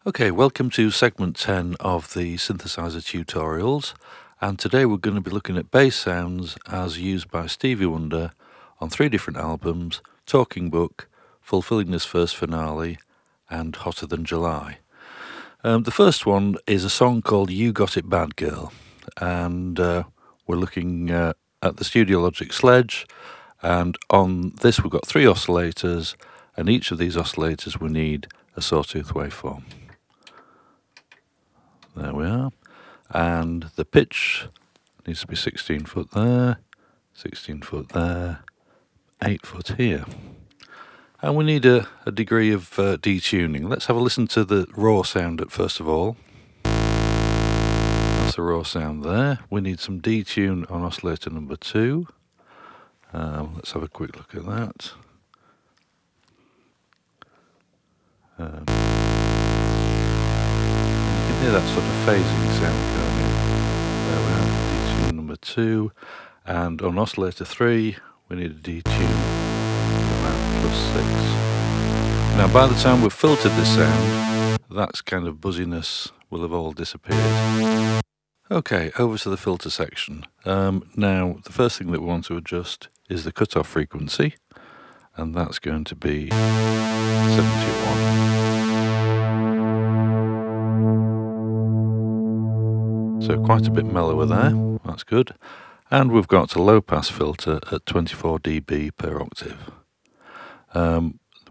Okay, welcome to segment 10 of the synthesizer tutorials, and today we're going to be looking at bass sounds as used by Stevie Wonder on 3 different albums: Talking Book, Fulfilling This First Finale, and Hotter Than July. The first one is a song called You Got It Bad Girl, and we're looking at the Studiologic Sledge, and on this we've got 3 oscillators, and each of these oscillators we need a sawtooth waveform. There we are, and the pitch needs to be 16 foot there, 16 foot there, 8 foot here. And we need a degree of detuning. Let's have a listen to the raw sound first of all. That's the raw sound there. We need some detune on oscillator number 2. Let's have a quick look at that. You can hear that sort of phasing sound going in. There we are, detune number 2. And on oscillator 3, we need a detune about +6. Now by the time we've filtered this sound, that kind of buzziness will have all disappeared. Okay, over to the filter section. Now the first thing that we want to adjust is the cutoff frequency, and that's going to be 71. So quite a bit mellower there, that's good. And we've got a low pass filter at 24 dB per octave.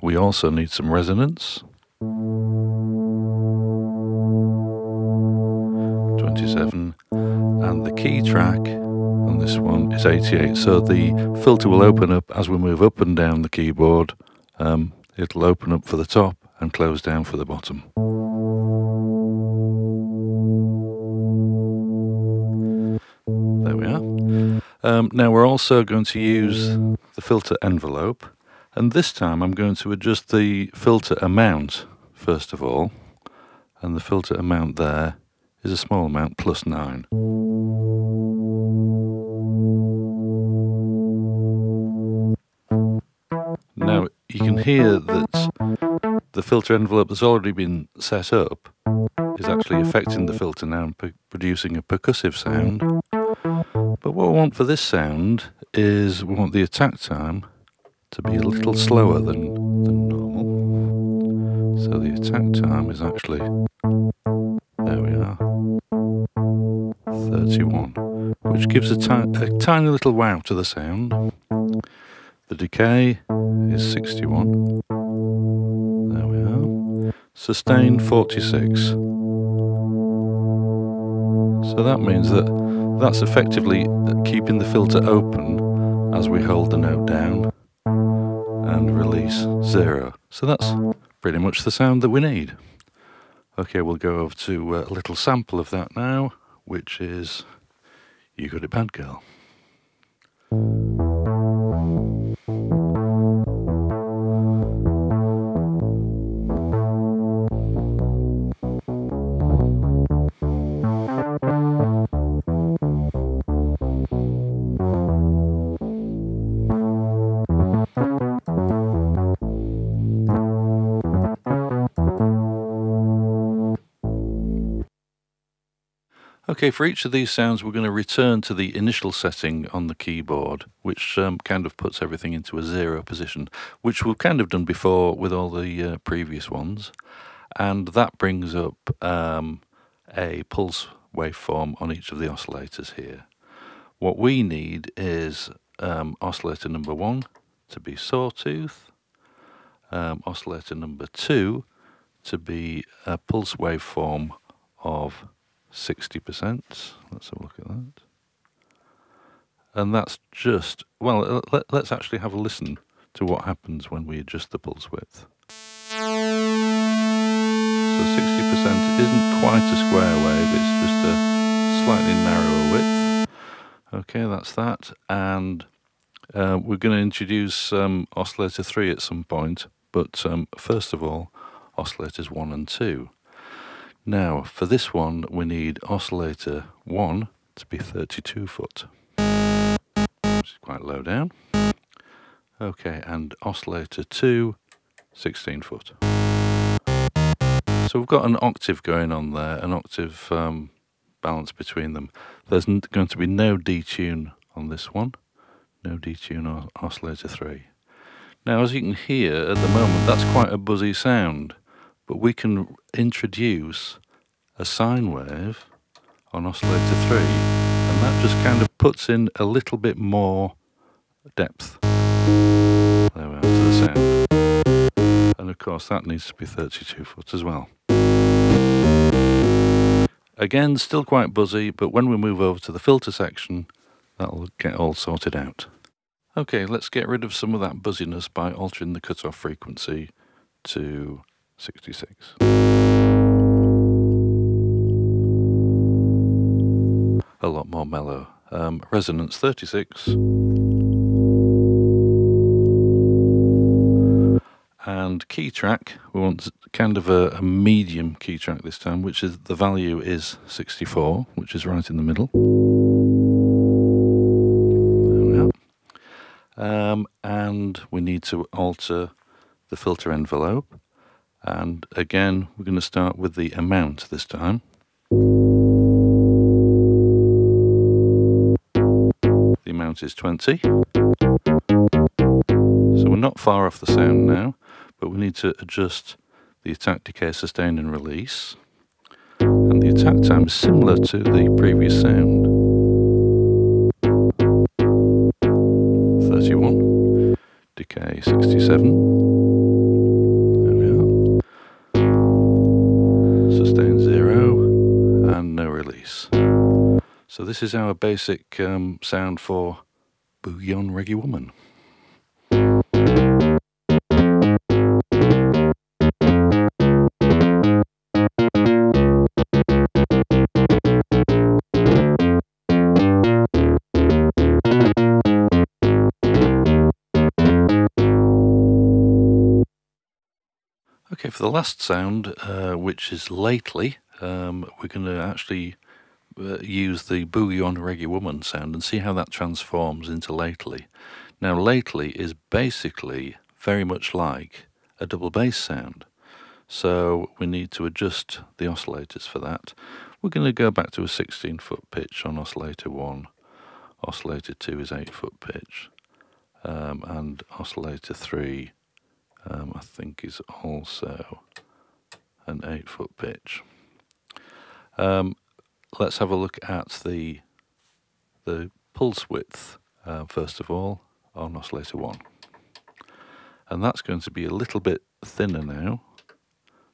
We also need some resonance. 27, and the key track on this one is 88, so the filter will open up as we move up and down the keyboard. It'll open up for the top and close down for the bottom. There we are. Now we're also going to use the filter envelope, and this time I'm going to adjust the filter amount first of all, and the filter amount there is a small amount, +9. Now you can hear that the filter envelope that's already been set up is actually affecting the filter now and producing a percussive sound. But what we want for this sound is we want the attack time to be a little slower than normal. So the attack time is actually, there we are, 31, which gives a tiny little wow to the sound. The decay is 61. There we are. Sustain 46. So that means that that's effectively keeping the filter open as we hold the note down and release 0. So that's pretty much the sound that we need. Okay, we'll go over to a little sample of that now, which is You Got It Bad Girl. Okay, for each of these sounds we're going to return to the initial setting on the keyboard, which kind of puts everything into a 0 position, which we've kind of done before with all the previous ones. And that brings up a pulse waveform on each of the oscillators here. What we need is oscillator number 1 to be sawtooth, oscillator number 2 to be a pulse waveform of 60%. Let's have a look at that. And that's just, well, let's actually have a listen to what happens when we adjust the pulse width. So 60% isn't quite a square wave, it's just a slightly narrower width. Okay, that's that. And we're going to introduce oscillator 3 at some point, but first of all, oscillators 1 and 2. Now, for this one, we need oscillator 1 to be 32 foot, which is quite low down. Okay, and oscillator 2, 16 foot. So we've got an octave going on there, an octave balance between them. There's going to be no detune on this one, no detune on oscillator 3. Now, as you can hear at the moment, that's quite a buzzy sound, but we can introduce a sine wave on oscillator 3, and that just kind of puts in a little bit more depth. There we are, to the sound. And of course that needs to be 32 foot as well. Again, still quite buzzy, but when we move over to the filter section, that'll get all sorted out. Okay, let's get rid of some of that buzziness by altering the cutoff frequency to 66. A lot more mellow. Resonance 36. And key track, we want kind of a medium key track this time, which is the value is 64, which is right in the middle. There we are. And we need to alter the filter envelope. And again, we're going to start with the amount this time. The amount is 20. So we're not far off the sound now, but we need to adjust the attack, decay, sustain and release. And the attack time is similar to the previous sound. 31. Decay 67. There we are. Sustain 0 and no release. So this is our basic sound for Bouillon Reggae Woman. Okay, for the last sound, which is lately, we're going to actually use the Bouillon Reggae Woman sound and see how that transforms into lately. Now, lately is basically very much like a double bass sound, so we need to adjust the oscillators for that. We're going to go back to a 16-foot pitch on oscillator 1. Oscillator 2 is 8-foot pitch, and oscillator 3 I think is also an 8-foot pitch. Let's have a look at the pulse width first of all on oscillator 1, and that's going to be a little bit thinner now,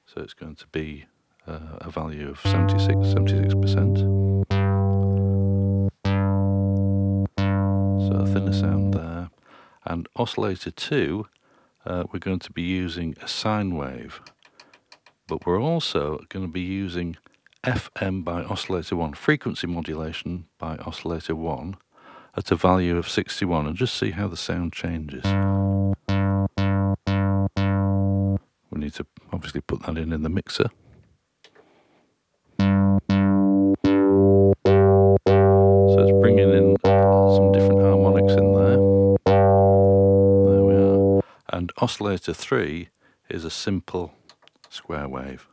so it's going to be a value of 76%. So a thinner sound there. And oscillator 2, we're going to be using a sine wave, but we're also going to be using FM by oscillator 1, frequency modulation by oscillator 1 at a value of 61, and just see how the sound changes. We need to obviously put that in the mixer. So it's bringing in some different harmonics in there. There we are. And oscillator 3 is a simple square wave.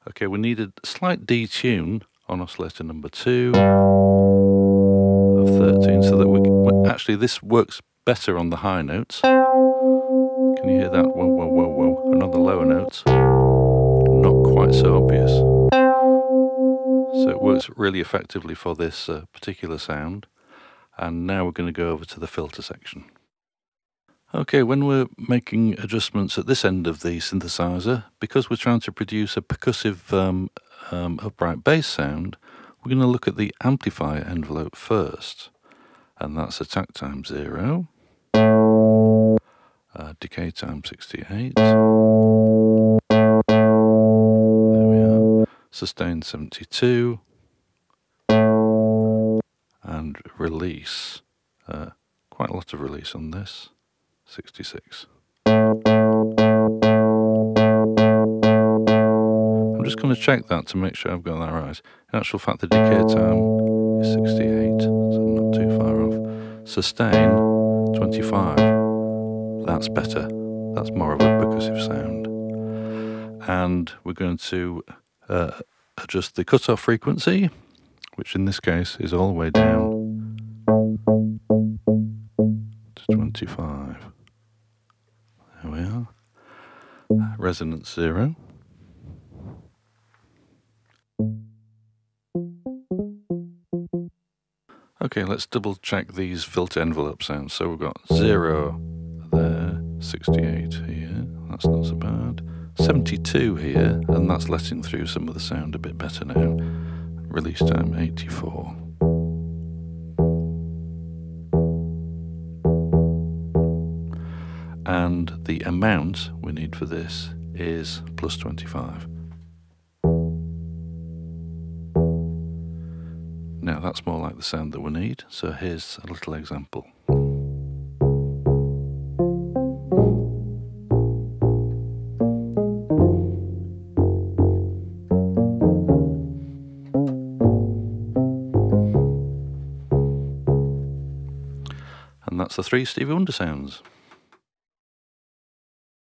Okay, we need a slight detune on oscillator number 2 of 13, so that we can, actually this works better on the high notes. Can you hear that? Whoa, whoa, whoa, whoa. And on the lower notes, not quite so obvious. So it works really effectively for this particular sound. And now we're going to go over to the filter section. Okay, when we're making adjustments at this end of the synthesizer, because we're trying to produce a percussive upright bass sound, we're going to look at the amplifier envelope first. And that's attack time 0, decay time 68, there we are, sustain 72, and release, quite a lot of release on this, 66. I'm just going to check that to make sure I've got that right. In actual fact, the decay time is 68, so not too far off. Sustain 25. That's better. That's more of a percussive sound. And we're going to adjust the cutoff frequency, which in this case is all the way down to 25. There we are. Resonance 0. Okay, let's double check these filter envelope sounds. So we've got 0 there, 68 here, that's not so bad. 72 here, and that's letting through some of the sound a bit better now. Release time 84. And the amount we need for this is plus 25. Now that's more like the sound that we need, so here's a little example. And that's the 3 Stevie Wonder sounds.